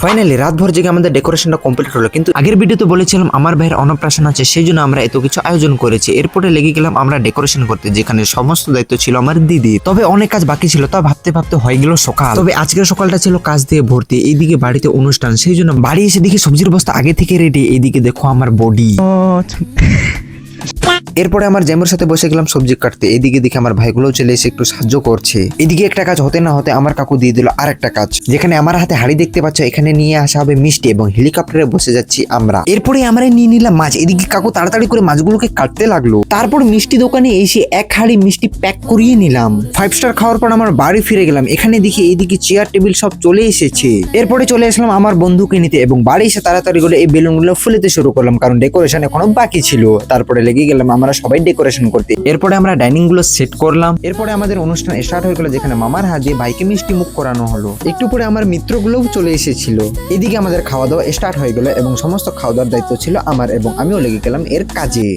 Finally রাতভর জেগে আমাদের ডেকোরেশনটা কমপ্লিট হলো, কিন্তু আগের ভিডিওতে বলেছিলাম আমার ভাইয়ের অন্নপ্রাশন আছে, সেই জন্য আমরা এত কিছু আয়োজন করেছি। এরপরে লেগে গেলাম আমরা ডেকোরেশন করতে, যেখানে সমস্ত দায়িত্ব ছিল আমার দিদি। তবে অনেক কাজ বাকি ছিল, তা ভাবতে ভাবতে হয়ে গেল সকাল। তবে আজকের সকালটা ছিল কাজ দিয়ে ভর্তি। এইদিকে বাড়িতে অনুষ্ঠান, সেই জন্য বাড়ি এসে দেখি সবজির বস্তা আগে থেকে রেডি। এইদিকে দেখো আমার বডি। এরপরে আমার জামুর সাথে বসে গেলাম সবজি কাটতে। এদিকে দেখে আমার ভাইগুলো চলে এসে একটু সাহায্য করছে। এদিকে একটা কাজ হতে না হতে আমার কাকু দিয়ে দিল আর একটা কাজ, যেখানে আমার হাতে হাড়ি দেখতে পাচ্ছ, এখানে নিয়ে আসা হবে মিষ্টি এবং হেলিকপ্টারে বসে যাচ্ছি আমরা। এরপরে আমরা নিয়ে নিলাম মাছ। এদিকে কাকু তাড়াতাড়ি করে মাছগুলোকে কাটতে লাগলো। তারপর মিষ্টি দোকানে এসে এক হাড়ি মিষ্টি প্যাক করিয়ে নিলাম। 5 স্টার খাওয়ার পর আমার বাড়ি ফিরে গেলাম। এখানে দেখি এইদিকে চেয়ার টেবিল সব চলে এসেছে। এরপরে চলে আসলাম আমার বন্ধুকে নিতে এবং বাড়ি এসে তাড়াতাড়ি করে এই বেলুনগুলো ফুলাতে শুরু করলাম, কারণ ডেকোরেশন এখনো বাকি ছিল। তারপরে লেগে গেলাম আমরা সবাই ডেকোরেশন করতে। এরপরে আমরা ডাইনিং গুলো সেট করলাম। এরপরে আমাদের অনুষ্ঠান স্টার্ট হয়ে গেল, যেখানে মামার হাত দিয়ে ভাইকে মিষ্টি মুখ করানো হলো। একটু পরে আমার মিত্রগুলোও চলে এসেছিল। এদিকে আমাদের খাওয়া দাওয়া স্টার্ট হয়ে গেল এবং সমস্ত খাওয়া দাওয়ার দায়িত্ব ছিল আমার, এবং আমিও লেগে গেলাম এর কাজে।